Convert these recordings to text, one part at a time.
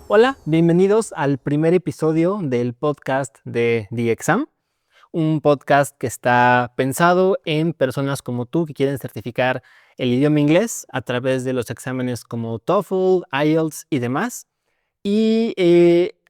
Hola, bienvenidos al primer episodio del podcast de The Exam, un podcast que está pensado en personas como tú que quieren certificar el idioma inglés a través de los exámenes como TOEFL, IELTS y demás. Y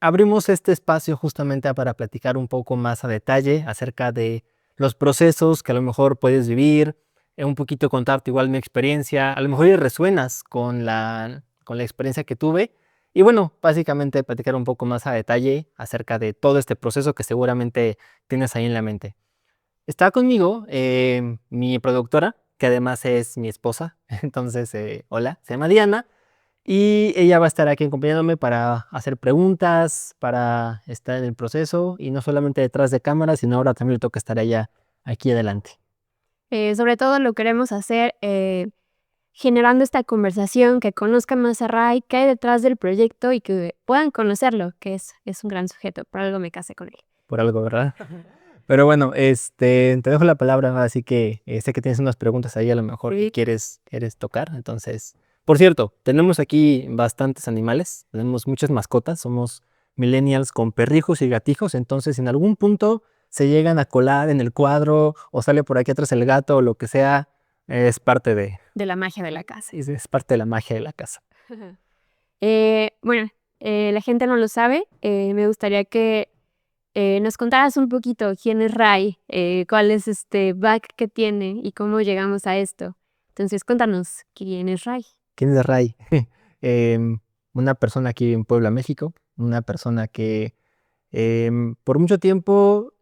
abrimos este espacio justamente para platicar un poco más a detalle acerca de los procesos que a lo mejor puedes vivir, un poquito contarte igual mi experiencia, a lo mejor y resuenas con la experiencia que tuve. Y bueno, básicamente platicar un poco más a detalle acerca de todo este proceso que seguramente tienes ahí en la mente. Está conmigo mi productora, que además es mi esposa. Entonces, hola, se llama Diana. Y ella va a estar aquí acompañándome para hacer preguntas, para estar en el proceso y no solamente detrás de cámara, sino ahora también le toca estar allá aquí adelante. Sobre todo lo queremos hacer generando esta conversación, que conozcan más a Ray, qué hay detrás del proyecto y que puedan conocerlo, que es un gran sujeto, por algo me casé con él. Por algo, ¿verdad? Pero bueno, te dejo la palabra, así que sé que tienes unas preguntas ahí a lo mejor que Sí. quieres tocar. Entonces, por cierto, tenemos aquí bastantes animales, tenemos muchas mascotas, somos millennials con perrijos y gatijos, entonces si en algún punto se llegan a colar en el cuadro o sale por aquí atrás el gato o lo que sea, es parte De la magia de la casa. es parte de la magia de la casa. Bueno, la gente no lo sabe, me gustaría que nos contaras un poquito quién es Ray, cuál es este back que tiene y cómo llegamos a esto. Entonces, cuéntanos quién es Ray. ¿Quién es Ray? Una persona aquí en Puebla, México, una persona que por mucho tiempo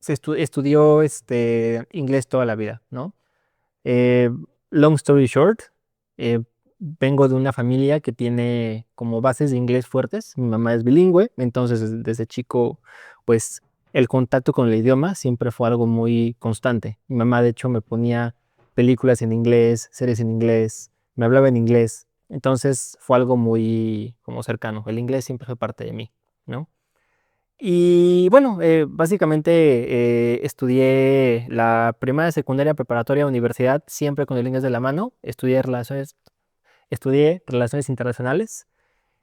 estudió inglés toda la vida, ¿no? Eh, Long story short, eh, vengo de una familia que tiene como bases de inglés fuertes. Mi mamá es bilingüe, entonces desde chico, pues el contacto con el idioma siempre fue algo muy constante. Mi mamá, de hecho, me ponía películas en inglés, series en inglés, me hablaba en inglés. Entonces fue algo muy como cercano. El inglés siempre fue parte de mí, ¿no? Y bueno, básicamente estudié la primaria, secundaria, preparatoria, universidad, siempre con el inglés de la mano. Estudié relaciones internacionales,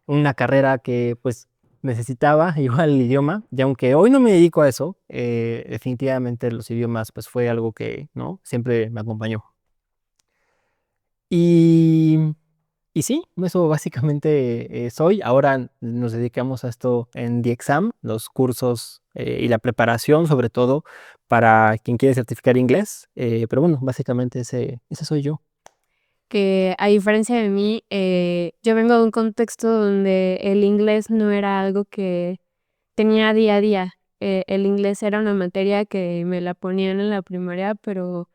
una carrera que pues necesitaba igual el idioma, y aunque hoy no me dedico a eso, definitivamente los idiomas pues fue algo que, ¿no? Siempre me acompañó. Y y sí, eso básicamente soy. Ahora nos dedicamos a esto en The Exam, los cursos y la preparación, sobre todo para quien quiere certificar inglés. Pero bueno, básicamente ese soy yo. Que a diferencia de mí, yo vengo de un contexto donde el inglés no era algo que tenía día a día. El inglés era una materia que me la ponían en la primaria, pero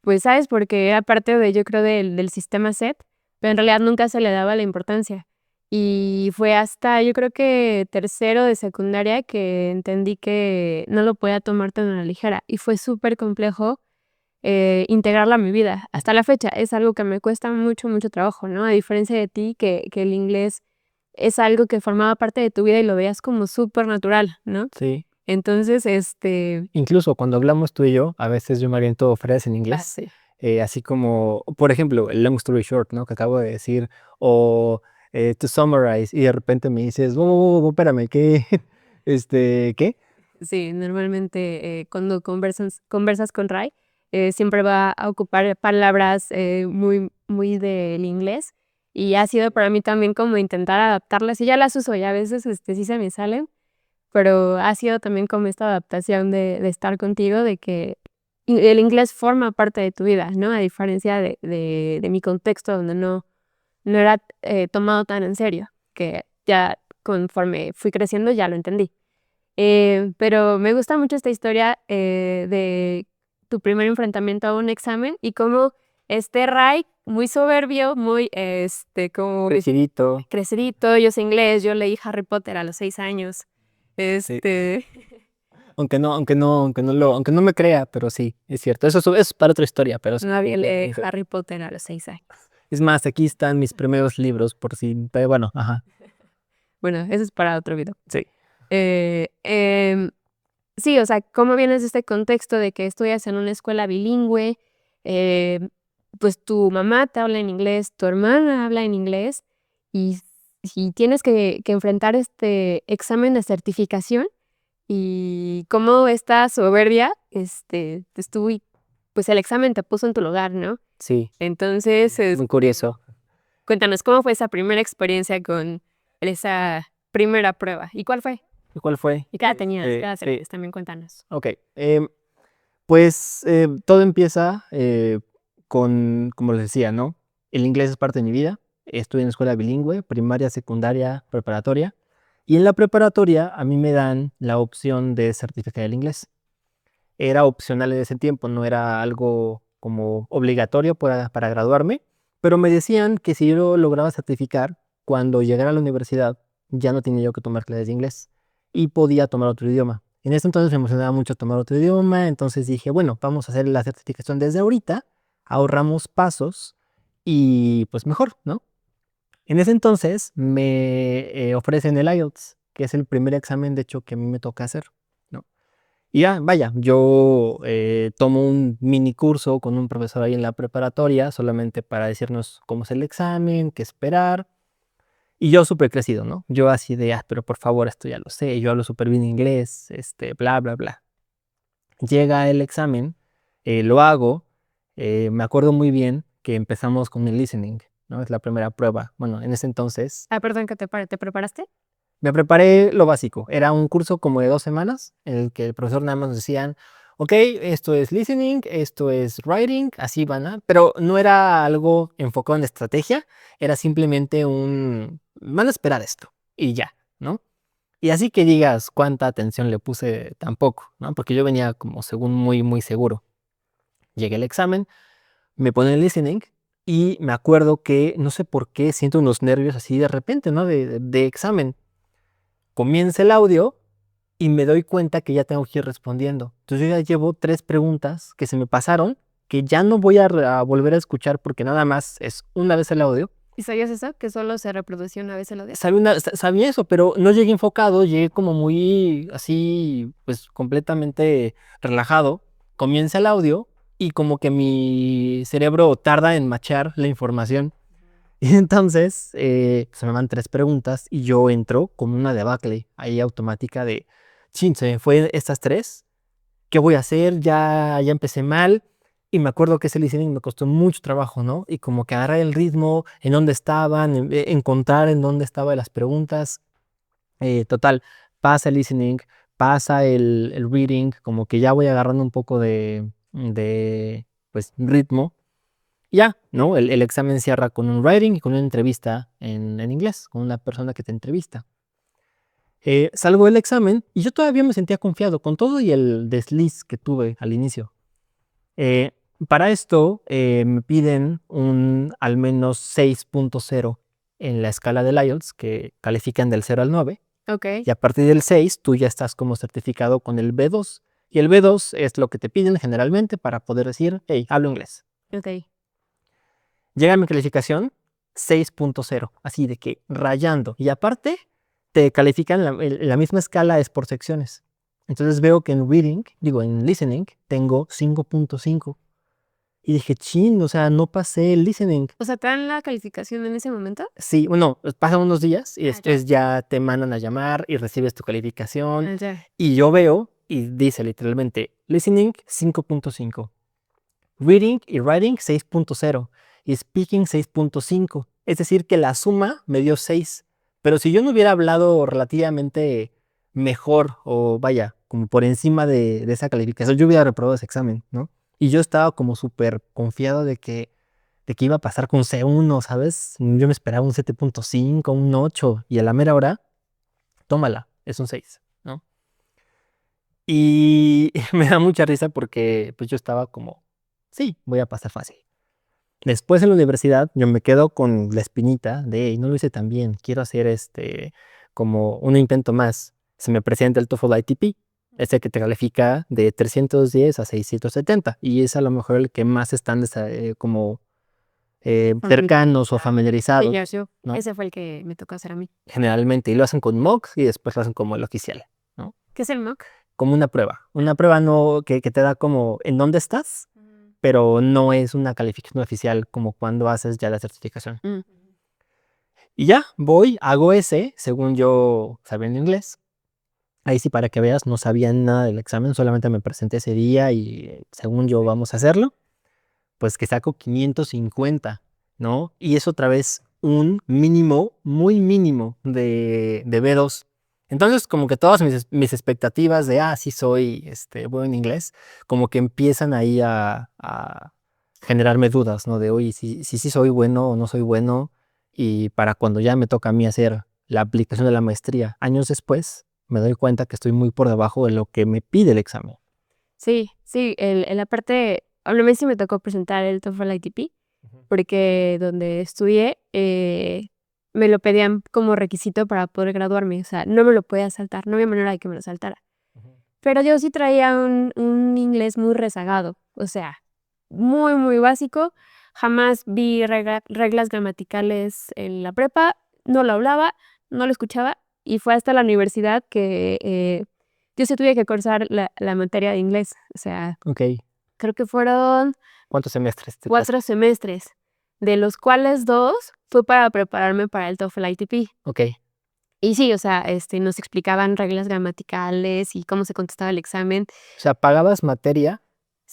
pues, ¿sabes? Porque era parte de, yo creo, del sistema SET, pero en realidad nunca se le daba la importancia. Y fue hasta, yo creo que tercero de secundaria que entendí que no lo podía tomar tan a la ligera, y fue súper complejo integrarla a mi vida. Hasta la fecha es algo que me cuesta mucho, mucho trabajo, ¿no? A diferencia de ti, que el inglés es algo que formaba parte de tu vida y lo veías como súper natural, ¿no? Sí. Entonces, Incluso cuando hablamos tú y yo, a veces yo me aviento frases en inglés, sí. así como, por ejemplo, el long story short, ¿no? Que acabo de decir, o to summarize, y de repente me dices, espérame, ¿qué? ¿Qué? Sí, normalmente cuando conversas con Ray, siempre va a ocupar palabras muy, muy del inglés y ha sido para mí también como intentar adaptarlas y ya las uso y a veces sí se me salen, pero ha sido también como esta adaptación de estar contigo, de que el inglés forma parte de tu vida, ¿no? A diferencia de mi contexto donde no era tomado tan en serio, que ya conforme fui creciendo ya lo entendí. Pero me gusta mucho esta historia de tu primer enfrentamiento a un examen y cómo Ray, muy soberbio, muy como Crecidito. crecidito, yo sé inglés, yo leí Harry Potter a los 6 años. Sí. Este, Aunque no me crea, pero sí, es cierto. Eso es para otra historia, pero sí. Nadie lee Harry Potter a los 6 años. Es más, aquí están mis primeros libros, por si, pero bueno, ajá. Bueno, eso es para otro video. Sí. Eh, em, sí, o sea, ¿cómo vienes de este contexto de que estudias en una escuela bilingüe? Eh, pues tu mamá te habla en inglés, tu hermana habla en inglés y y tienes que enfrentar este examen de certificación y cómo esta soberbia, estuvo y pues el examen te puso en tu lugar, ¿no? Sí, Entonces, muy curioso. cuéntanos, ¿cómo fue esa primera experiencia con esa primera prueba? ¿Y cuál fue? ¿Y cuál fue? ¿Y qué edad tenías? ¿Qué edad Sí, tenías? También cuéntanos. ok. Pues todo empieza con, como les decía, ¿no? El inglés es parte de mi vida. Estuve en escuela bilingüe, primaria, secundaria, preparatoria. Y en la preparatoria a mí me dan la opción de certificar el inglés. Era opcional en ese tiempo, no era algo como obligatorio para graduarme, pero me decían que si yo lo lograba certificar, cuando llegara a la universidad ya no tenía yo que tomar clases de inglés y podía tomar otro idioma. En ese entonces me emocionaba mucho tomar otro idioma, entonces dije, bueno, vamos a hacer la certificación desde ahorita, ahorramos pasos y pues mejor, ¿no? En ese entonces me ofrecen el IELTS, que es el primer examen, de hecho, que a mí me toca hacer, ¿no? Y ya, vaya, yo tomo un mini curso con un profesor ahí en la preparatoria, solamente para decirnos cómo es el examen, qué esperar. Y yo súper crecido, ¿no? Yo así de, pero por favor, esto ya lo sé, yo hablo súper bien inglés, bla, bla, bla. Llega el examen, lo hago, me acuerdo muy bien que empezamos con el listening, ¿no? Es la primera prueba. Bueno, en ese entonces Ah, perdón que ¿te preparaste? me preparé lo básico. Era un curso como de 2 semanas en el que el profesor nada más nos decían, ok, esto es listening, esto es writing, así van a... Pero no era algo enfocado en estrategia, era simplemente van a esperar esto y ya, ¿no? Y así que digas cuánta atención le puse tampoco, ¿no? Porque yo venía como según muy, muy seguro. Llegué al examen, me ponen el listening y me acuerdo que no sé por qué siento unos nervios así de repente, ¿no? De examen. Comienza el audio y me doy cuenta que ya tengo que ir respondiendo. Entonces yo ya llevo 3 preguntas que se me pasaron, que ya no voy a volver a escuchar porque nada más es una vez el audio. ¿Y sabías eso? Que solo se reproducía una vez el audio. Sabía eso, pero no llegué enfocado, llegué como muy así, pues completamente relajado. Comienza el audio y como que mi cerebro tarda en machar la información. Y entonces se me van 3 preguntas y yo entro con una debacle ahí automática de, chin, se me fue estas 3, ¿qué voy a hacer? Ya empecé mal. Y me acuerdo que ese listening me costó mucho trabajo, ¿no? Y como que agarrar el ritmo, en dónde estaban, encontrar en dónde estaban las preguntas. Total, pasa el listening, pasa el reading, como que ya voy agarrando un poco pues, ritmo. Y ya, ¿no? El examen cierra con un writing y con una entrevista en inglés, con una persona que te entrevista. Salgo del examen y yo todavía me sentía confiado con todo y el desliz que tuve al inicio. Eh, para esto me piden un al menos 6.0 en la escala del IELTS, que califican del 0 al 9. Ok, Y a partir del 6 tú ya estás como certificado con el B2. Y el B2 es lo que te piden generalmente para poder decir, hey, hablo inglés. ok. Llega mi calificación 6.0, así de que rayando. Y aparte, te califican la misma escala, es por secciones. Entonces veo que en reading, digo, en listening, tengo 5.5. Y dije, chin, o sea, no pasé el listening. O sea, ¿te dan la calificación en ese momento? Sí, bueno, pasan unos días y Ah, después ya te mandan a llamar y recibes tu calificación. Ah, ya. Y yo veo y dice literalmente, listening 5.5. Reading y writing 6.0 y speaking 6.5. Es decir, que la suma me dio 6. Pero si yo no hubiera hablado relativamente mejor o vaya, como por encima de esa calificación, yo hubiera reprobado ese examen, ¿no? Y yo estaba como súper confiado de que iba a pasar con C1, ¿sabes? Yo me esperaba un 7.5, un 8 y a la mera hora, tómala, es un 6, ¿no? Y me da mucha risa porque pues yo estaba como, sí, voy a pasar fácil. Después en la universidad yo me quedo con la espinita de, "Ey, no lo hice tan bien, quiero hacer como un intento más". Se me presenta el TOEFL ITP, ese que te califica de 310 a 670 y es a lo mejor el que más están como cercanos o Sí, familiarizados, yo. ¿no? Ese fue el que me tocó hacer a mí. Generalmente, y lo hacen con mock y después lo hacen como el oficial, ¿no? ¿Qué es el mock? Como una prueba no, que te da como en dónde estás, pero no es una calificación oficial como cuando haces ya la certificación. Mm. Y ya, voy, hago ese, según yo sabiendo inglés. Ahí sí, para que veas, no sabía nada del examen, solamente me presenté ese día y según yo vamos a hacerlo, pues que saco 550, ¿no? Y es otra vez un mínimo, muy mínimo de B2. Entonces, como que todas mis expectativas de, sí soy bueno en inglés, como que empiezan ahí a generarme dudas, ¿no? De, oye, si soy bueno o no soy bueno. Y para cuando ya me toca a mí hacer la aplicación de la maestría años después, me doy cuenta que estoy muy por debajo de lo que me pide el examen. Sí, sí, en la parte, a mí sí me tocó presentar el TOEFL ITP, porque donde estudié me lo pedían como requisito para poder graduarme, o sea, no me lo podía saltar, no había manera de que me lo saltara. Pero yo sí traía un inglés muy rezagado, o sea, muy, muy básico. Jamás vi reglas gramaticales en la prepa, no lo hablaba, no lo escuchaba, y fue hasta la universidad que yo sí tuve que cursar la materia de inglés. O sea, Ok. creo que fueron ¿Cuántos semestres te 4 semestres, de los cuales 2 fue para prepararme para el TOEFL ITP. Ok. Y sí, o sea, nos explicaban reglas gramaticales y cómo se contestaba el examen. O sea, pagabas materia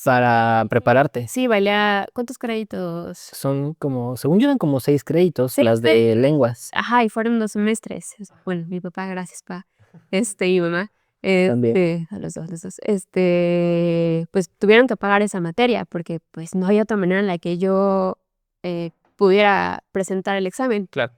para prepararte. Sí, valía, ¿cuántos créditos? Son como, según yo eran como 6 créditos, 6 las de lenguas. ajá, y fueron 2 semestres. Bueno, mi papá, gracias, pa. Y mi mamá, También. a los 2, pues tuvieron que pagar esa materia porque, pues, no había otra manera en la que yo pudiera presentar el examen. Claro.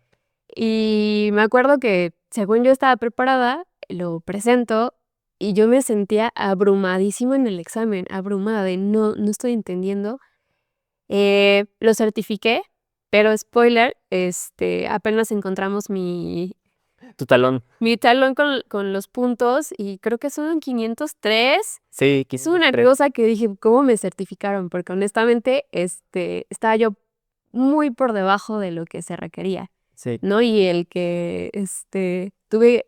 Y me acuerdo que, según yo estaba preparada, lo presento y yo me sentía abrumadísima en el examen, abrumada de no estoy entendiendo. Lo certifiqué, pero spoiler, apenas encontramos Tu talón. mi talón con los puntos y creo que son 503. Sí, Es una 503. cosa que dije, ¿cómo me certificaron? Porque honestamente, estaba yo muy por debajo de lo que se requería, Sí, ¿no? Y el que,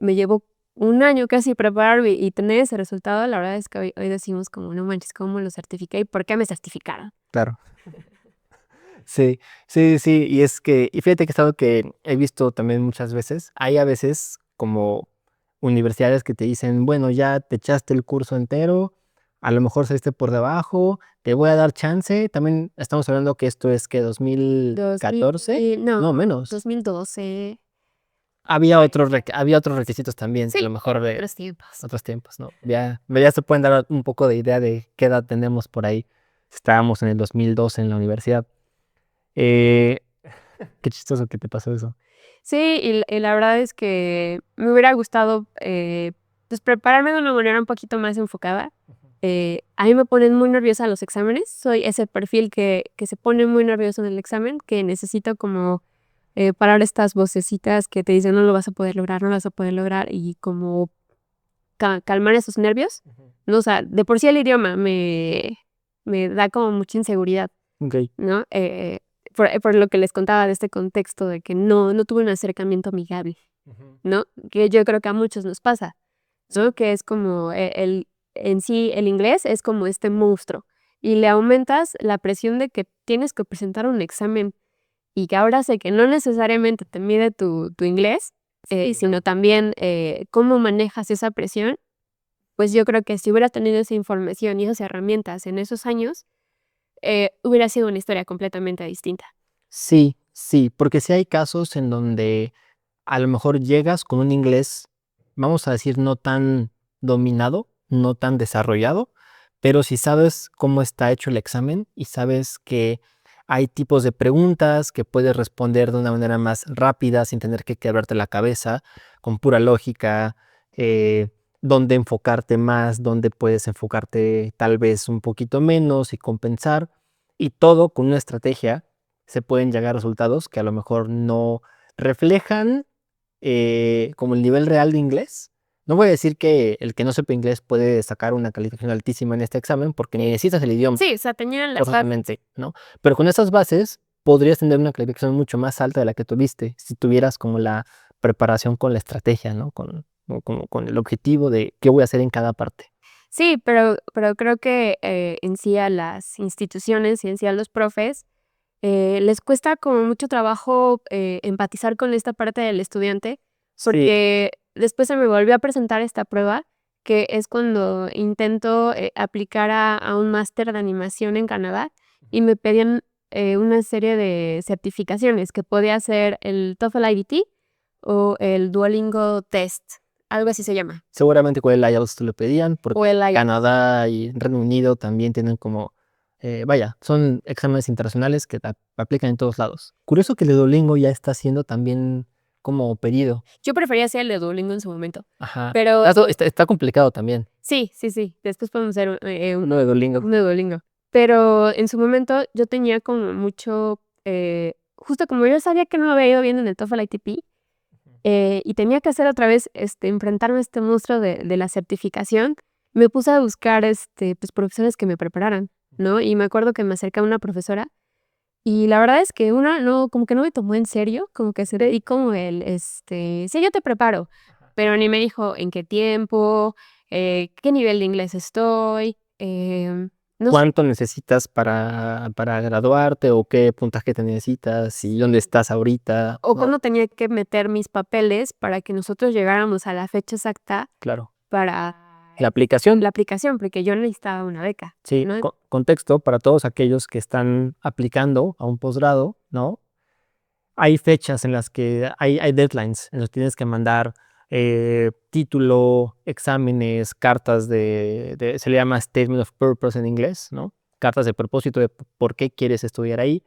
me llevó un año casi prepararme y tener ese resultado, la verdad es que hoy decimos como, no manches, ¿cómo lo certifiqué y por qué me certificaron? claro. Sí, sí, sí. Y es que, y fíjate que es algo que he visto también muchas veces. Hay a veces como universidades que te dicen, bueno, ya te echaste el curso entero, a lo mejor saliste por debajo, te voy a dar chance. También estamos hablando que esto es que 2014, 2000, no, no menos. 2012. Había otros requisitos también, que a Sí, lo mejor de otros tiempos. otros tiempos, ¿no? Ya se pueden dar un poco de idea de qué edad tenemos por ahí. Estábamos en el 2012 en la universidad. Eh, Qué chistoso que te pasó eso. Sí, y la verdad es que me hubiera gustado, pues, prepararme de una manera un poquito más enfocada. A mí me ponen muy nerviosa los exámenes, soy ese perfil que se pone muy nervioso en el examen, que necesito como, parar estas vocecitas que te dicen: "No lo vas a poder lograr, no lo vas a poder lograr", y como calmar esos nervios, ¿no? O sea, de por sí el idioma me da como mucha inseguridad. Ok. ¿No? Por lo que les contaba de este contexto de que no tuve un acercamiento amigable, ¿no? Que yo creo que a muchos nos pasa, ¿no? Que es como en sí, el inglés es como este monstruo, y le aumentas la presión de que tienes que presentar un examen, y que ahora sé que no necesariamente te mide tu inglés, sino también, cómo manejas esa presión, pues yo creo que si hubiera tenido esa información y esas herramientas en esos años, hubiera sido una historia completamente distinta. Sí, sí, porque sí hay casos en donde a lo mejor llegas con un inglés, vamos a decir, no tan dominado, no tan desarrollado, pero si sabes cómo está hecho el examen y sabes que hay tipos de preguntas que puedes responder de una manera más rápida sin tener que quebrarte la cabeza, con pura lógica, dónde enfocarte más, dónde puedes enfocarte tal vez un poquito menos y compensar, y todo con una estrategia se pueden llegar a resultados que a lo mejor no reflejan como el nivel real de inglés. No voy a decir que el que no sepa inglés puede sacar una calificación altísima en este examen porque ni necesitas el idioma, Sí, o sea, tenían la forzosamente, ¿no? Pero con esas bases podrías tener una calificación mucho más alta de la que tuviste si tuvieras como la preparación con la estrategia, ¿no? Con el objetivo de qué voy a hacer en cada parte. sí, pero creo que, en sí a las instituciones y en sí a los profes, les cuesta como mucho trabajo empatizar con esta parte del estudiante, Sí, porque después se me volvió a presentar esta prueba, que es cuando intento aplicar a un máster de animación en Canadá y me pedían una serie de certificaciones que podía ser el TOEFL IBT o el Duolingo Test, algo así se llama, seguramente con el IELTS te lo pedían, porque o el IBT. Canadá y Reino Unido también tienen como, vaya, son exámenes internacionales que aplican en todos lados. Curioso que el de Duolingo ya está siendo también como pedido. Yo prefería hacer el de Duolingo en su momento, Ajá. pero Está complicado también, sí, después podemos hacer uno de Duolingo. uno de Duolingo. Pero en su momento yo tenía como mucho, justo como yo sabía que no me había ido bien en el TOEFL ITP, y tenía que hacer otra vez, enfrentarme a este monstruo de la certificación, me puse a buscar, pues, profesores que me prepararan, ¿no? Y me acuerdo que me acerqué a una profesora y la verdad es que una no, como que no me tomó en serio, como que se dedicó como sí, yo te preparo, pero ni me dijo en qué tiempo, qué nivel de inglés estoy, no sé, ¿Cuánto necesitas para graduarte o qué puntaje te necesitas y dónde estás ahorita? o No, cuándo tenía que meter mis papeles para que nosotros llegáramos a la fecha exacta claro. para La aplicación, la aplicación, porque yo necesitaba una beca, sí, ¿no? contexto para todos aquellos que están aplicando a un posgrado, ¿no? Hay fechas en las que hay deadlines en los que tienes que mandar título, exámenes, cartas se le llama Statement of Purpose en inglés, ¿no? Cartas de propósito de por qué quieres estudiar ahí.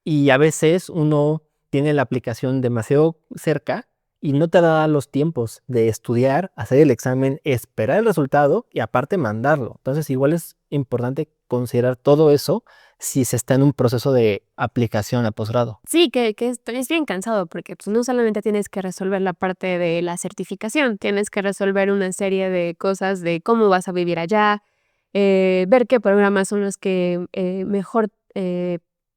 Y a veces uno tiene la aplicación demasiado cerca y no te da los tiempos de estudiar, hacer el examen, esperar el resultado y aparte mandarlo. Entonces igual es importante considerar todo eso si se está en un proceso de aplicación a posgrado. Sí, que es bien cansado, porque, pues, no solamente tienes que resolver la parte de la certificación, tienes que resolver una serie de cosas de cómo vas a vivir allá, ver qué programas son los que, mejor,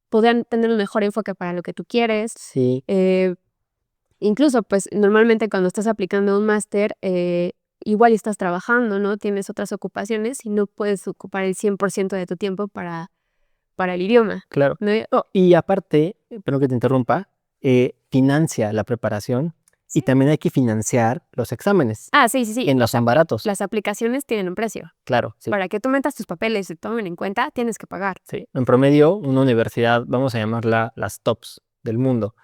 podrían tener un mejor enfoque para lo que tú quieres. Sí, Eh, Incluso, pues, normalmente cuando estás aplicando un máster, igual y estás trabajando, ¿no? Tienes otras ocupaciones y no puedes ocupar el 100% de tu tiempo para el idioma, claro. ¿no? No, y aparte, perdón que te interrumpa, financia la preparación y Sí. también hay que financiar los exámenes, Ah, sí, sí, sí. que no son baratos. Las aplicaciones tienen un precio. Claro, sí. Para que tú metas tus papeles y se tomen en cuenta, tienes que pagar. Sí, en promedio, una universidad, vamos a llamarla las tops del mundo,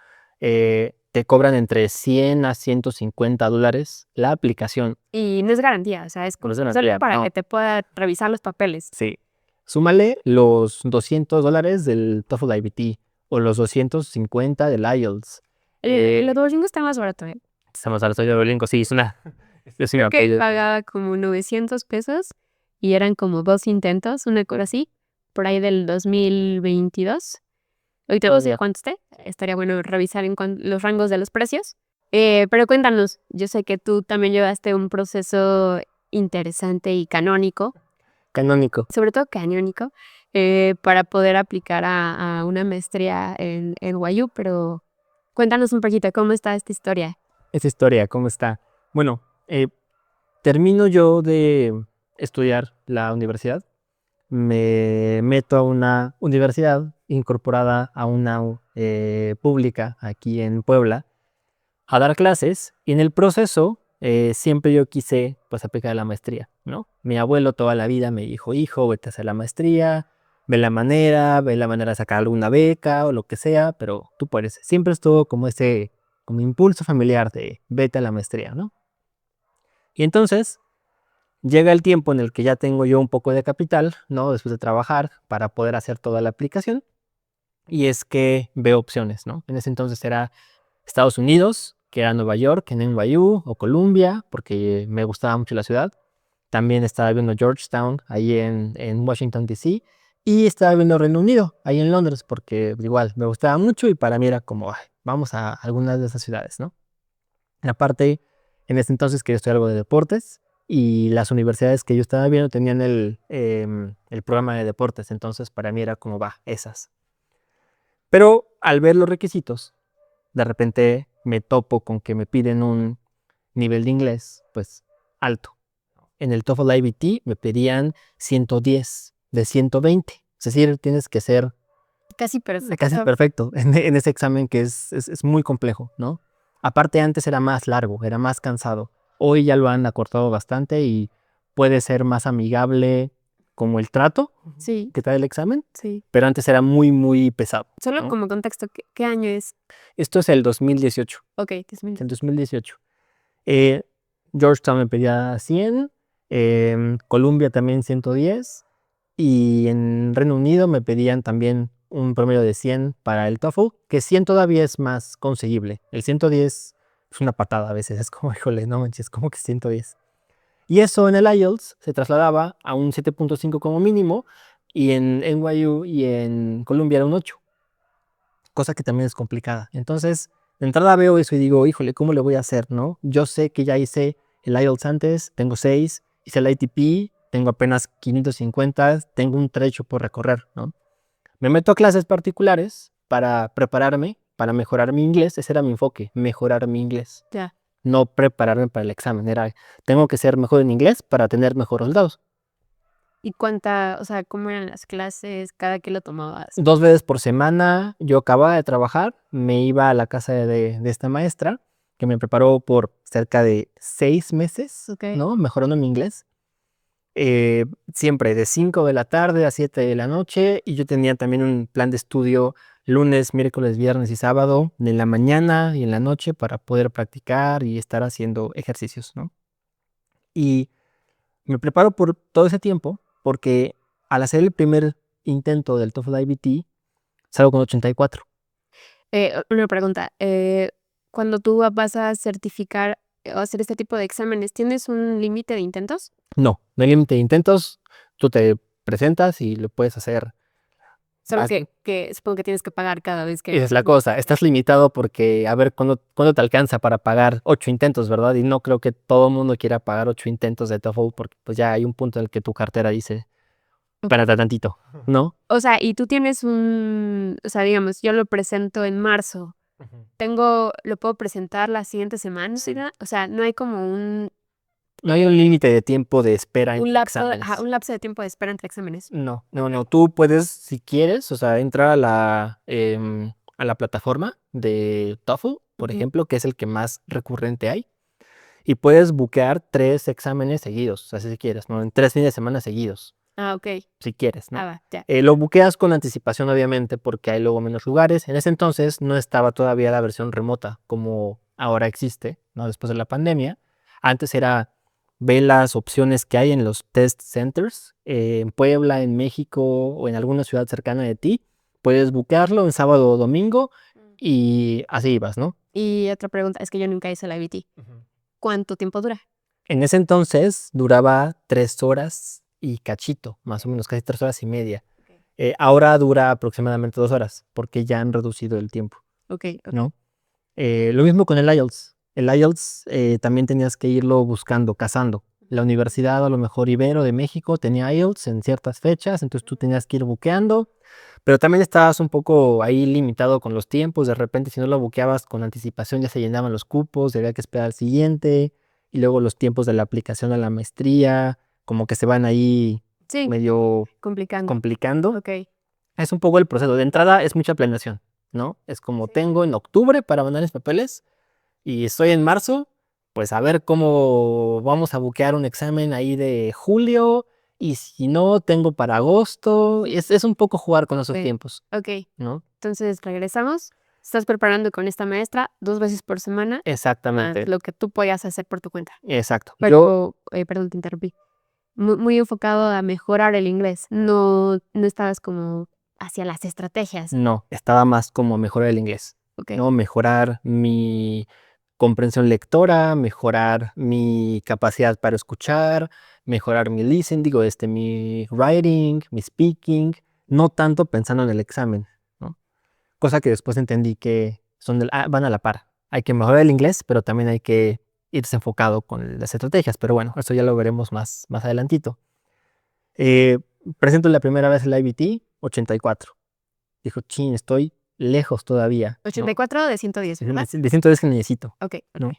te cobran entre 100 a $150 la aplicación. Y no es garantía, o sea, es No como es solo garantía, para no. que te pueda revisar los papeles. Sí. Súmale los $200 del TOEFL IBT o los 250 del IELTS. Los Duolingo está más barato, ¿eh? Estamos a la de Duolingo, sí, es una... Es Creo una que pagaba como 900 pesos y eran como 2 intentos, una cosa así, por ahí del 2022. Ahorita no sé cuánto esté, estaría bueno revisar los rangos de los precios. Pero cuéntanos, yo sé que tú también llevaste un proceso interesante y canónico, canónico. sobre todo canónico, para poder aplicar a una maestría en NYU, pero cuéntanos un poquito cómo está esta historia. Esa historia, ¿cómo está? Bueno, termino yo de estudiar la universidad. Me meto a una universidad incorporada a una pública aquí en Puebla a dar clases y en el proceso siempre yo quise pues aplicar la maestría, ¿no? Mi abuelo toda la vida me dijo, hijo, vete a hacer la maestría, ve la manera de sacar alguna beca o lo que sea, pero tú puedes. Siempre estuvo como ese como impulso familiar de vete a la maestría, ¿no? Y entonces llega el tiempo en el que ya tengo yo un poco de capital, ¿no? Después de trabajar para poder hacer toda la aplicación. Y es que veo opciones, ¿no? En ese entonces era Estados Unidos, que era Nueva York, en NYU o Columbia, porque me gustaba mucho la ciudad. También estaba viendo Georgetown, ahí en Washington, D.C. Y estaba viendo Reino Unido, ahí en Londres, porque igual me gustaba mucho y para mí era como, "Ay, vamos a algunas de esas ciudades, ¿no?" Aparte, en ese entonces quería estudiar algo de deportes y las universidades que yo estaba viendo tenían el programa de deportes, entonces para mí era como, va, esas. Pero al ver los requisitos, de repente me topo con que me piden un nivel de inglés, pues, alto. En el TOEFL IBT me pedían 110 de 120. Es decir, tienes que ser casi perfecto. Casi perfecto en ese examen que es muy complejo, ¿no? Aparte antes era más largo, era más cansado. Hoy ya lo han acortado bastante y puede ser más amigable como el trato Sí, que trae el examen, sí. pero antes era muy, muy pesado, Solo ¿no? como contexto, ¿qué año es? Esto es el 2018, Ok, 2000. el 2018. Eh, Georgetown me pedía 100, Columbia también 110 y en Reino Unido me pedían también un promedio de 100 para el TOEFL, que 100 todavía es más conseguible. El 110 es una patada a veces, es como, híjole, no manches, como que 110. Y eso en el IELTS se trasladaba a un 7.5 como mínimo y en NYU y en Columbia era un 8, cosa que también es complicada. Entonces, de entrada veo eso y digo, híjole, ¿cómo le voy a hacer, no? Yo sé que ya hice el IELTS antes, tengo 6, hice el ITP, tengo apenas 550, tengo un trecho por recorrer, ¿no? Me meto a clases particulares para prepararme, para mejorar mi inglés. Ese era mi enfoque, mejorar mi inglés. Ya. No prepararme para el examen. Era, tengo que ser mejor en inglés para tener mejores resultados. ¿Y o sea, cómo eran las clases? ¿Cada que lo tomabas? 2 veces por semana yo acababa de trabajar, me iba a la casa de esta maestra que me preparó por cerca de 6 meses, Ok. ¿no? Mejorando mi inglés. Siempre de 5 de la tarde a 7 de la noche y yo tenía también un plan de estudio lunes, miércoles, viernes y sábado en la mañana y en la noche para poder practicar y estar haciendo ejercicios, ¿no? Y me preparo por todo ese tiempo porque al hacer el primer intento del TOEFL IBT salgo con 84. Una pregunta. Cuando tú vas a certificar o hacer este tipo de exámenes, ¿tienes un límite de intentos? No, no hay límite de intentos, tú te presentas y lo puedes hacer. Solo que supongo que tienes que pagar cada vez Esa que... es la cosa, estás limitado porque a ver cuándo te alcanza para pagar 8 intentos, ¿verdad? Y no creo que todo el mundo quiera pagar 8 intentos de TOEFL porque pues ya hay un punto en el que tu cartera dice, Ok. para tantito, ¿no? O sea, y tú tienes o sea, digamos, yo lo presento en marzo. Lo puedo presentar la siguiente semana, ¿sí? O sea, no hay como No hay un límite de tiempo de espera un entre lapso, exámenes. un lapso de tiempo de espera entre exámenes. No, no, no. Tú puedes, si quieres, o sea, entra a la plataforma de TOEFL, por Ujú. ejemplo, que es el que más recurrente hay, y puedes buquear 3 exámenes seguidos, o sea, si quieres, ¿no? En 3 fines de semana seguidos, Ah, ok. si quieres, ¿no? Va, ya. Lo buqueas con anticipación, obviamente, porque hay luego menos lugares. En ese entonces no estaba todavía la versión remota como ahora existe, ¿no? Después de la pandemia. Antes era, ve las opciones que hay en los test centers, en Puebla, en México o en alguna ciudad cercana de ti. Puedes buquearlo en sábado o domingo y así ibas, ¿no? Y otra pregunta, es que yo nunca hice la IBT. ¿Cuánto tiempo dura? En ese entonces duraba 3 horas y cachito, más o menos, casi 3 horas y media. Ahora dura aproximadamente 2 horas, porque ya han reducido el tiempo, Ok, ok. ¿no? Lo mismo con el IELTS. El IELTS también tenías que irlo buscando, cazando. La Universidad, a lo mejor Ibero de México, tenía IELTS en ciertas fechas, entonces tú tenías que ir buqueando, pero también estabas un poco ahí limitado con los tiempos. De repente, si no lo buqueabas con anticipación, ya se llenaban los cupos, había que esperar al siguiente, y luego los tiempos de la aplicación a la maestría, como que se van ahí Sí, medio complicando. complicando. Ok. Es un poco el proceso. De entrada es mucha planeación, ¿no? Es como tengo en octubre para mandar mis papeles y estoy en marzo, pues a ver cómo vamos a buquear un examen ahí de julio y si no, tengo para agosto. Es un poco jugar con esos Bueno, tiempos, ok. ¿no? Entonces regresamos. Estás preparando con esta maestra 2 veces por semana, más Exactamente, lo que tú podías hacer por tu cuenta. exacto. Yo Pero, perdón, te interrumpí. Muy enfocado a mejorar el inglés. No estabas como hacia las estrategias. no, estaba más como mejorar el inglés, Ok. ¿no? Mejorar mi comprensión lectora, mejorar mi capacidad para escuchar, mejorar mi listening, digo, mi writing, mi speaking, no tanto pensando en el examen, ¿no? Cosa que después entendí que van a la par. Hay que mejorar el inglés, pero también hay que irse enfocado con las estrategias. Pero bueno, eso ya lo veremos más adelantito. Eh, Presento la primera vez el IBT, 84. Dijo, chin, estoy lejos todavía, ¿no? 84 de 110, ¿verdad? De 110 que necesito, Ok, ¿no? ok.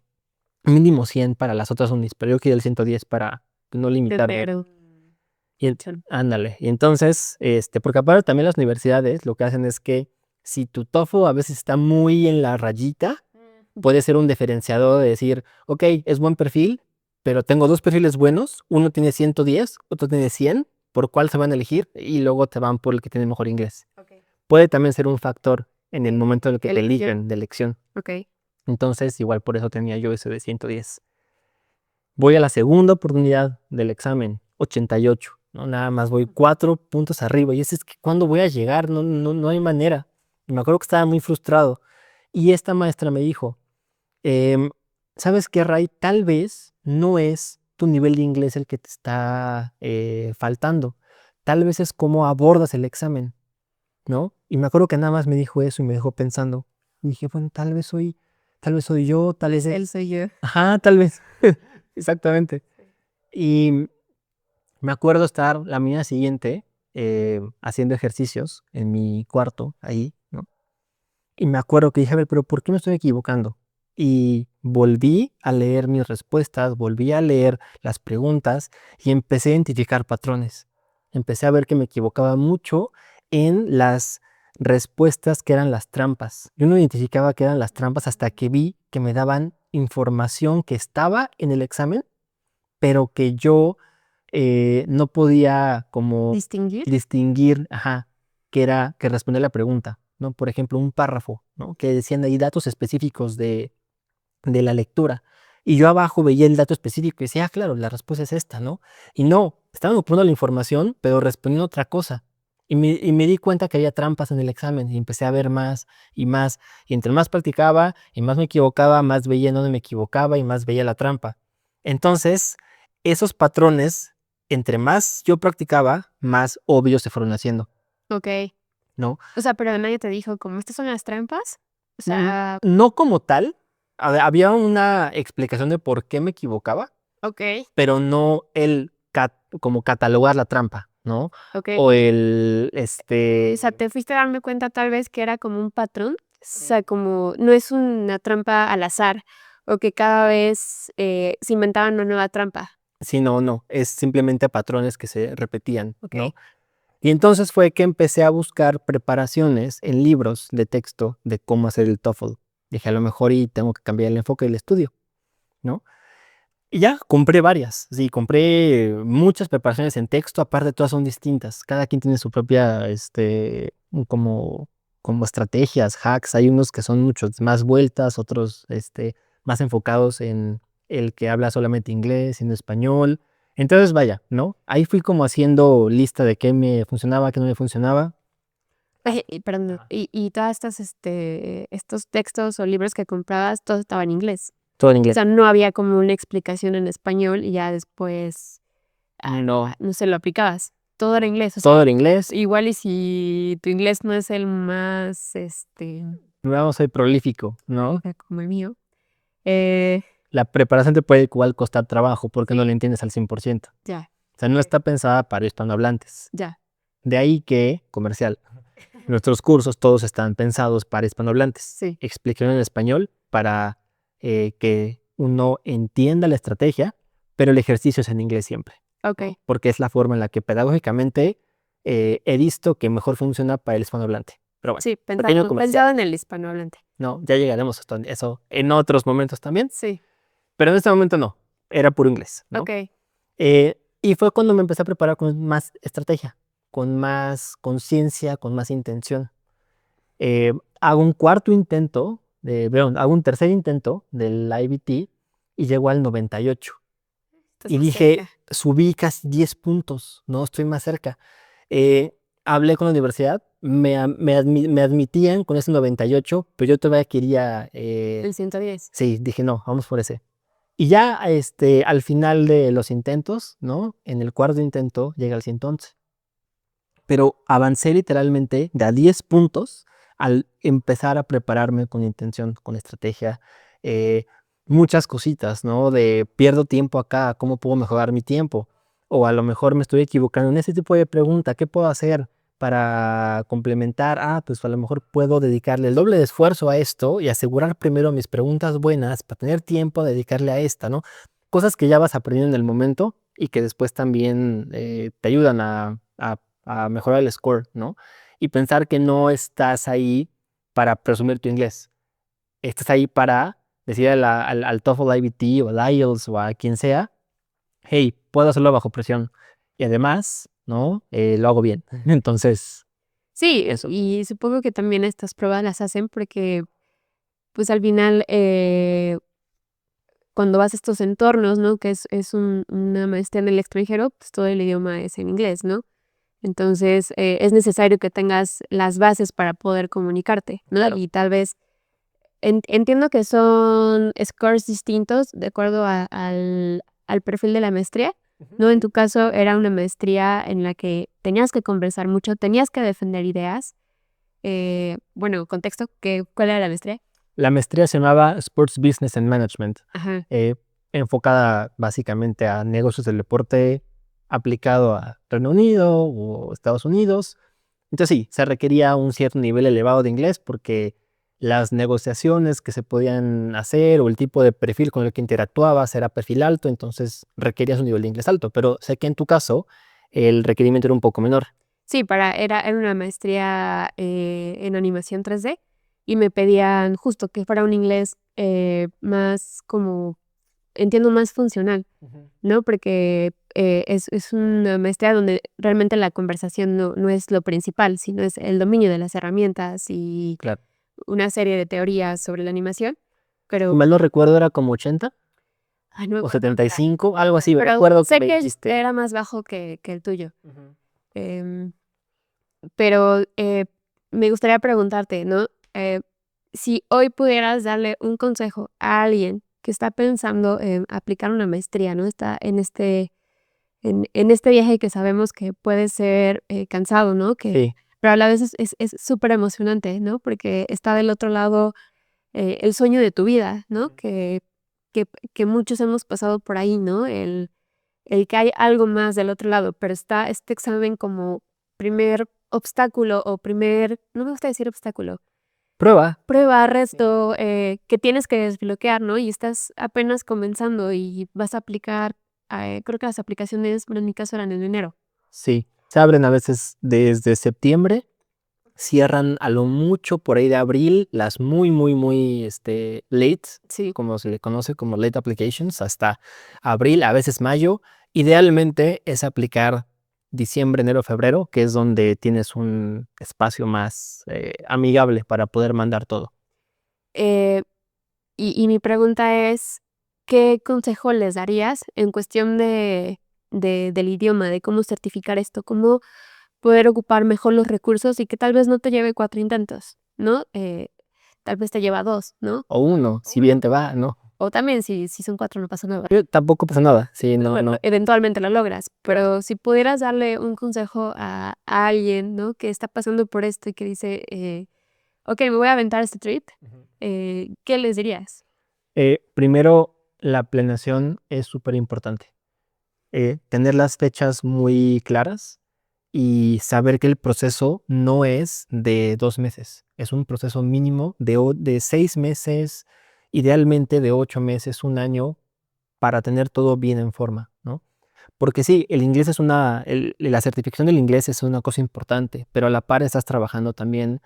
Mínimo 100 para las otras unis, pero yo quiero el 110 para no limitarme. Pero, Ándale. Y entonces, porque aparte también las universidades lo que hacen es que si tu TOEFL a veces está muy en la rayita, puede ser un diferenciador de decir, ok, es buen perfil, pero tengo dos perfiles buenos, uno tiene 110, otro tiene 100, ¿por cuál se van a elegir? Y luego te van por el que tiene mejor inglés. Puede también ser un factor en el momento en el que te eligen de elección. Entonces, igual por eso tenía yo ese de 110. Voy a la segunda oportunidad del examen, 88, ¿no? Nada más voy 4 puntos arriba. Y es que, ¿cuándo voy a llegar? No hay manera. Y me acuerdo que estaba muy frustrado. Y esta maestra me dijo, ¿sabes qué, Ray? Tal vez no es tu nivel de inglés el que te está faltando. Tal vez es cómo abordas el examen, ¿no? Y me acuerdo que nada más me dijo eso y me dejó pensando. Y dije, bueno, tal vez soy yo, tal vez Él soy yo. Ajá, tal vez. Exactamente. Y me acuerdo estar la mañana siguiente haciendo ejercicios en mi cuarto, ahí, ¿no? Y me acuerdo que dije, a ver, pero ¿por qué me estoy equivocando? Y volví a leer mis respuestas, volví a leer las preguntas y empecé a identificar patrones. Empecé a ver que me equivocaba mucho en las respuestas que eran las trampas. Yo no identificaba que eran las trampas hasta que vi que me daban información que estaba en el examen, pero que yo no podía como distinguir, ajá, que responder la pregunta, ¿no? Por ejemplo, un párrafo, ¿no? Que decían ahí datos específicos de la lectura. Y yo abajo veía el dato específico y decía, claro, la respuesta es esta, ¿no? Y no, estaban ocupando la información, pero respondiendo otra cosa. Y me di cuenta que había trampas en el examen y empecé a ver más y más. Y entre más practicaba y más me equivocaba, más veía en dónde me equivocaba y más veía la trampa. Entonces, esos patrones, entre más yo practicaba, más obvios se fueron haciendo, Ok. ¿no? O sea, pero nadie te dijo, como estas son las trampas. O sea, No como tal, había una explicación de por qué me equivocaba, ok, pero no el como catalogar la trampa, ¿no? ok. O el, O sea, te fuiste dando cuenta tal vez que era como un patrón. O sea, como no es una trampa al azar. O que cada vez se inventaban una nueva trampa. sí, no, es simplemente patrones que se repetían, Ok. ¿no? Y entonces fue que empecé a buscar preparaciones en libros de texto de cómo hacer el TOEFL. Dije, a lo mejor y tengo que cambiar el enfoque del estudio, ¿no? Y ya, compré varias, sí, compré muchas preparaciones en texto, aparte todas son distintas, cada quien tiene su propia, como estrategias, hacks, hay unos que son muchos más vueltas, otros, más enfocados en el que habla solamente inglés, en español, entonces vaya, ¿no? Ahí fui como haciendo lista de qué me funcionaba, qué no me funcionaba. Perdón, Ajá. y todas estas, estos textos o libros que comprabas, todo estaba en inglés. Todo en O inglés. sea, no había como una explicación en español y ya después, No, no sé, lo aplicabas. Todo era inglés. O sea, todo en inglés. igual y si tu inglés no es el más, Vamos, soy prolífico, ¿no? como el mío, eh, La preparación te puede igual costar trabajo porque no sí, la entiendes al 100%. ya, O sea, no está pensada para hispanohablantes. ya. De ahí que, comercial, nuestros cursos todos están pensados para hispanohablantes. Sí, Explicación en español para que uno entienda la estrategia, pero el ejercicio es en inglés siempre, ok. ¿no? Porque es la forma en la que pedagógicamente he visto que mejor funciona para el hispanohablante. Pero bueno, Sí, pequeño pensado, comercial. pensado en el hispanohablante. No, ya llegaremos a eso en otros momentos también, Sí, pero en este momento no, era puro inglés, ¿no? ok. Y fue cuando me empecé a preparar con más estrategia, con más conciencia, con más intención. Hago un cuarto intento, hago un tercer intento del IBT y llego al 98. Estás Y más dije, cerca. subí casi 10 puntos, no estoy más cerca. Eh, Hablé con la universidad, me admitían con ese 98, pero yo todavía quería, El 110. sí, dije, no, vamos por ese. Y ya al final de los intentos, ¿no? En el cuarto intento llega al 111. Pero avancé literalmente de a 10 puntos al empezar a prepararme con intención, con estrategia, eh, muchas cositas, ¿no? De pierdo tiempo acá, ¿cómo puedo mejorar mi tiempo? O a lo mejor me estoy equivocando en ese tipo de pregunta, ¿qué puedo hacer para complementar? Ah, pues a lo mejor puedo dedicarle el doble de esfuerzo a esto y asegurar primero mis preguntas buenas para tener tiempo a dedicarle a esta, ¿no? Cosas que ya vas aprendiendo en el momento y que después también te ayudan a mejorar el score, ¿no? Y pensar que no estás ahí para presumir tu inglés. Estás ahí para decir al TOEFL, IBT o al IELTS o a quien sea, hey, puedo hacerlo bajo presión. Y además, ¿no? Lo hago bien. Entonces, Sí, eso. y supongo que también estas pruebas las hacen porque, pues, al final, cuando vas a estos entornos, ¿no? Que es una maestría en el extranjero, pues, todo el idioma es en inglés, ¿no? Entonces, es necesario que tengas las bases para poder comunicarte, ¿no? Claro. Y tal vez entiendo que son scores distintos de acuerdo al perfil de la maestría, ¿no? En tu caso era una maestría en la que tenías que conversar mucho, tenías que defender ideas. Bueno, contexto, ¿cuál era la maestría? La maestría se llamaba Sports Business and Management, Ajá. eh, enfocada básicamente a negocios del deporte aplicado a Reino Unido o Estados Unidos. Entonces sí, se requería un cierto nivel elevado de inglés porque las negociaciones que se podían hacer o el tipo de perfil con el que interactuabas era perfil alto, entonces requerías un nivel de inglés alto. Pero sé que en tu caso el requerimiento era un poco menor. Sí, era una maestría en animación 3D y me pedían justo que fuera un inglés más como, entiendo, más funcional, ¿no? Porque es una maestría donde realmente la conversación no es lo principal, sino es el dominio de las herramientas y Claro. una serie de teorías sobre la animación. Si Pero, mal no recuerdo era como 80 ay, no me o acuerdo, 75, algo así. Me pero recuerdo que sé me que dijiste. era más bajo que el tuyo. Ujú. Em, pero me gustaría preguntarte, ¿no? Eh, si hoy pudieras darle un consejo a alguien que está pensando en aplicar una maestría, ¿no? Está en este viaje que sabemos que puede ser cansado, ¿no? Sí, Pero a la vez es súper emocionante, ¿no? Porque está del otro lado el sueño de tu vida, ¿no? Que, que muchos hemos pasado por ahí, ¿no? El que hay algo más del otro lado, pero está este examen como primer obstáculo o no me gusta decir obstáculo, prueba. prueba, reto, que tienes que desbloquear, ¿no? Y estás apenas comenzando y vas a aplicar, creo que las aplicaciones, bueno, en mi caso eran en enero. Sí, se abren a veces desde septiembre, cierran a lo mucho por ahí de abril, las muy, muy, muy late, Sí. como se le conoce como late applications, hasta abril, a veces mayo. Idealmente es aplicar diciembre, enero, febrero, que es donde tienes un espacio más amigable para poder mandar todo. Eh, y mi pregunta es, ¿qué consejo les darías en cuestión del idioma, de cómo certificar esto, cómo poder ocupar mejor los recursos y que tal vez no te lleve 4 intentos, ¿no? Tal vez te lleva 2, ¿no? O uno, si bien te va, ¿no? O también si son 4 no pasa nada. Tampoco pasa nada, sí, Pues no, bueno, no. eventualmente lo logras, pero si pudieras darle un consejo a alguien, ¿no? Que está pasando por esto y que dice, okey, me voy a aventar este trip, Ujú. ¿qué les dirías? Primero, la planeación es súper importante. Tener las fechas muy claras y saber que el proceso no es de 2 meses, es un proceso mínimo de 6 meses, idealmente de 8 meses, un año, para tener todo bien en forma, ¿no? Porque sí, el inglés es la certificación del inglés es una cosa importante, pero a la par estás trabajando también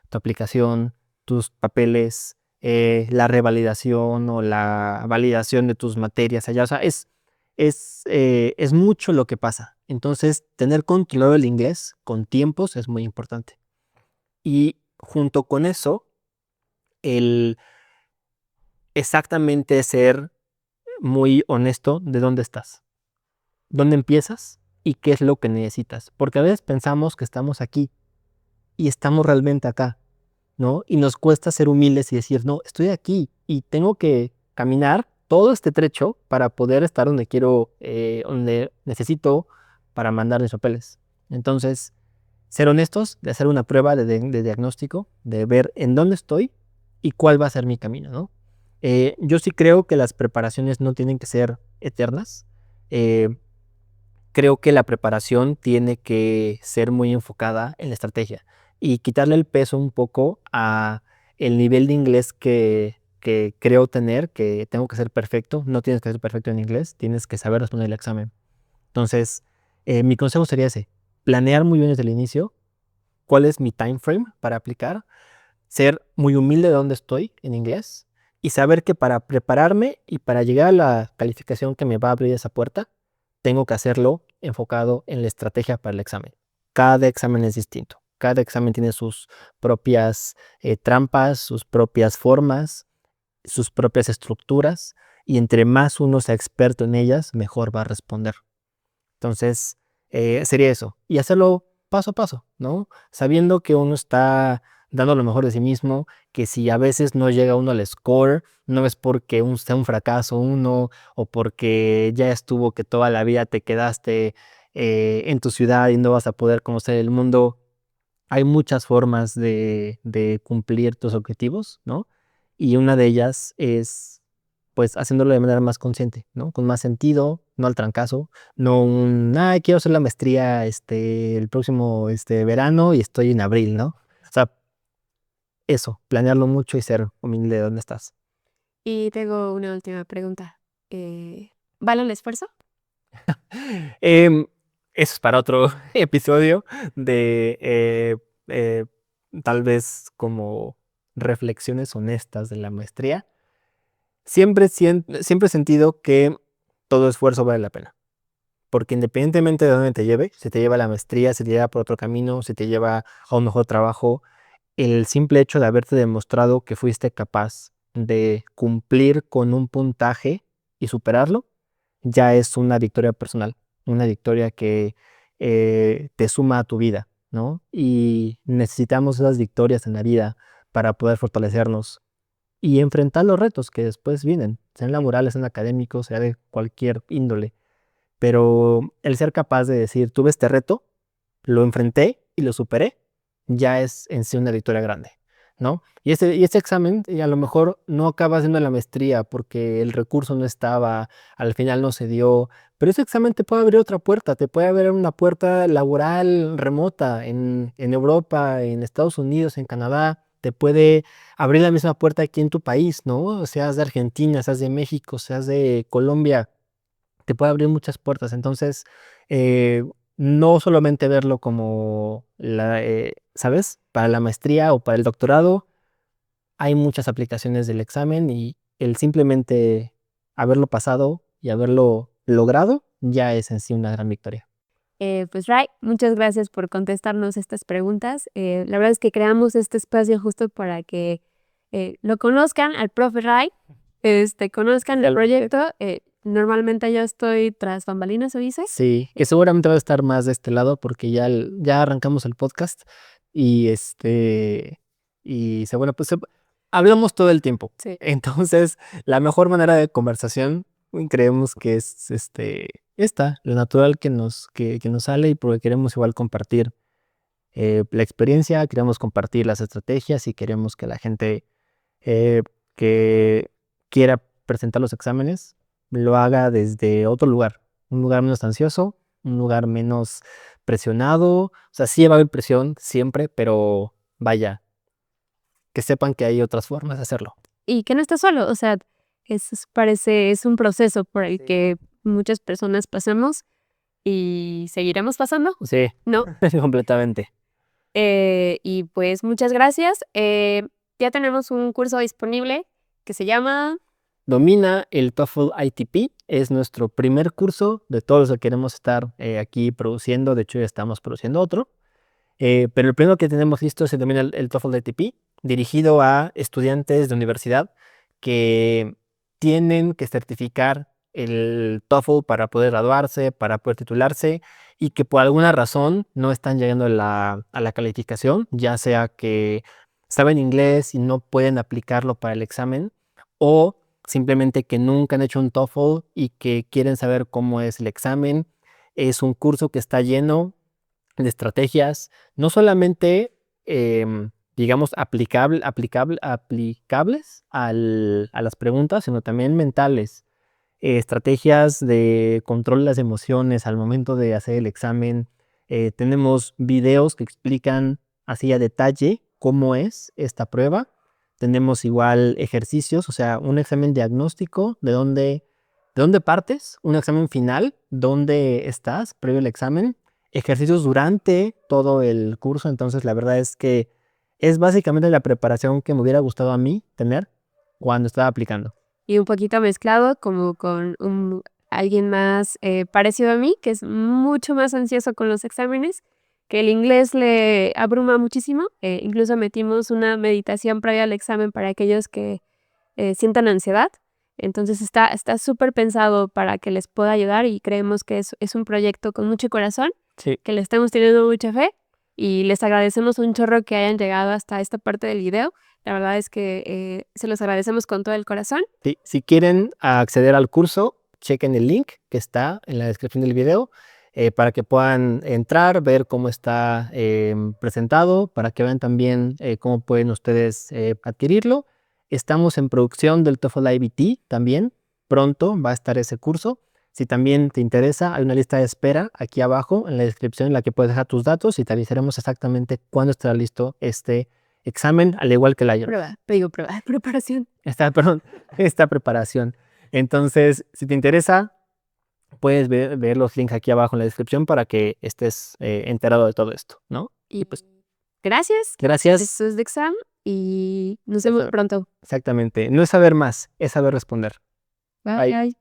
tu aplicación, tus papeles, la revalidación o la validación de tus materias allá. O sea, es mucho lo que pasa. Entonces, tener controlado el inglés con tiempos es muy importante. Y junto con eso, el exactamente ser muy honesto de dónde estás, dónde empiezas y qué es lo que necesitas. Porque a veces pensamos que estamos aquí y estamos realmente acá, ¿no? Y nos cuesta ser humildes y decir, no, estoy aquí y tengo que caminar todo este trecho para poder estar donde quiero, donde necesito para mandar mis papeles. Entonces, ser honestos, de hacer una prueba de diagnóstico, de ver en dónde estoy y cuál va a ser mi camino, ¿no? Yo sí creo que las preparaciones no tienen que ser eternas. Eh, Creo que la preparación tiene que ser muy enfocada en la estrategia y quitarle el peso un poco a el nivel de inglés que creo tener, que tengo que ser perfecto. No tienes que ser perfecto en inglés, tienes que saber responder el examen. Entonces, mi consejo sería ese, planear muy bien desde el inicio cuál es mi time frame para aplicar, ser muy humilde de dónde estoy en inglés y saber que para prepararme y para llegar a la calificación que me va a abrir esa puerta, tengo que hacerlo enfocado en la estrategia para el examen. Cada examen es distinto. Cada examen tiene sus propias trampas, sus propias formas, sus propias estructuras, y entre más uno sea experto en ellas, mejor va a responder. Entonces, sería eso. Y hacerlo paso a paso, ¿no? Sabiendo que uno está dando lo mejor de sí mismo, que si a veces no llega uno al score, no es porque sea un fracaso uno o porque ya estuvo que toda la vida te quedaste en tu ciudad y no vas a poder conocer el mundo. Hay muchas formas de cumplir tus objetivos, ¿no? Y una de ellas es, pues, haciéndolo de manera más consciente, ¿no? Con más sentido, no al trancazo, no quiero hacer la maestría el próximo verano y estoy en abril, ¿no? O sea, eso, planearlo mucho y ser humilde de dónde estás. Y tengo una última pregunta. ¿Vale el esfuerzo? Em, Eso es para otro episodio de eh, tal vez como reflexiones honestas de la maestría. Siempre he sentido que todo esfuerzo vale la pena, porque independientemente de dónde te lleve, si te lleva a la maestría, si te lleva por otro camino, si te lleva a un mejor trabajo, el simple hecho de haberte demostrado que fuiste capaz de cumplir con un puntaje y superarlo, ya es una victoria personal, una victoria que te suma a tu vida, ¿no? Y necesitamos esas victorias en la vida para poder fortalecernos y enfrentar los retos que después vienen, sean laborales, sean académicos, sea de cualquier índole. Pero el ser capaz de decir, tuve este reto, lo enfrenté y lo superé, ya es en sí una victoria grande, ¿no? Y ese examen a lo mejor no acaba siendo la maestría porque el recurso no estaba, al final no se dio, pero ese examen te puede abrir otra puerta, te puede abrir una puerta laboral remota en Europa, en Estados Unidos, en Canadá, te puede abrir la misma puerta aquí en tu país, ¿no? Seas de Argentina, seas de México, seas de Colombia, te puede abrir muchas puertas. Entonces, eh, no solamente verlo como, ¿sabes? Para la maestría o para el doctorado, hay muchas aplicaciones del examen y el simplemente haberlo pasado y haberlo logrado ya es en sí una gran victoria. Pues Ray, muchas gracias por contestarnos estas preguntas. La verdad es que creamos este espacio justo para que lo conozcan al profe Ray, conozcan el proyecto. Normalmente yo estoy tras bambalinas, ¿o dices? Sí, que seguramente va a estar más de este lado porque ya arrancamos el podcast y bueno, pues hablamos todo el tiempo. Sí. Entonces, la mejor manera de conversación creemos que es lo natural que nos sale y porque queremos igual compartir la experiencia, queremos compartir las estrategias y queremos que la gente eh, que quiera presentar los exámenes lo haga desde otro lugar, un lugar menos ansioso, un lugar menos presionado. O sea, sí va a haber presión siempre, pero vaya, que sepan que hay otras formas de hacerlo. Y que no estás solo, o sea, es un proceso por el que muchas personas pasamos y seguiremos pasando, Sí, ¿no? completamente. Y pues muchas gracias. Ya tenemos un curso disponible que se llama... Domina el TOEFL ITP. Es nuestro primer curso de todos los que queremos estar aquí produciendo. De hecho, ya estamos produciendo otro. Pero el primero que tenemos listo se denomina el TOEFL ITP, dirigido a estudiantes de universidad que tienen que certificar el TOEFL para poder graduarse, para poder titularse y que por alguna razón no están llegando a la calificación, ya sea que saben inglés y no pueden aplicarlo para el examen o simplemente que nunca han hecho un TOEFL y que quieren saber cómo es el examen. Es un curso que está lleno de estrategias, no solamente, digamos, aplicables a las preguntas, sino también mentales. Estrategias de control de las emociones al momento de hacer el examen. Tenemos videos que explican así a detalle cómo es esta prueba. Tenemos igual ejercicios, o sea, un examen diagnóstico de dónde ¿De dónde partes? Un examen final, ¿dónde estás previo al examen? Ejercicios durante todo el curso, entonces la verdad es que es básicamente la preparación que me hubiera gustado a mí tener cuando estaba aplicando. Y un poquito mezclado como con alguien más parecido a mí, que es mucho más ansioso con los exámenes, que el inglés le abruma muchísimo. Incluso metimos una meditación previa al examen para aquellos que sientan ansiedad. Entonces está súper pensado para que les pueda ayudar y creemos que es un proyecto con mucho corazón, Sí. que le estamos teniendo mucha fe y les agradecemos un chorro que hayan llegado hasta esta parte del video. La verdad es que se los agradecemos con todo el corazón. Sí, si quieren acceder al curso, chequen el link que está en la descripción del video para que puedan entrar, ver cómo está presentado, para que vean también cómo pueden ustedes adquirirlo. Estamos en producción del TOEFL IBT también. Pronto va a estar ese curso. Si también te interesa, hay una lista de espera aquí abajo en la descripción en la que puedes dejar tus datos y te avisaremos exactamente cuándo estará listo este examen, al igual que el IELTS. Preparación. Esta preparación. Entonces, si te interesa, puedes ver los links aquí abajo en la descripción para que estés enterado de todo esto, ¿no? Y pues gracias. Gracias. Esto es de examen y nos vemos pronto. Exactamente. No es saber más, es saber responder. Bye.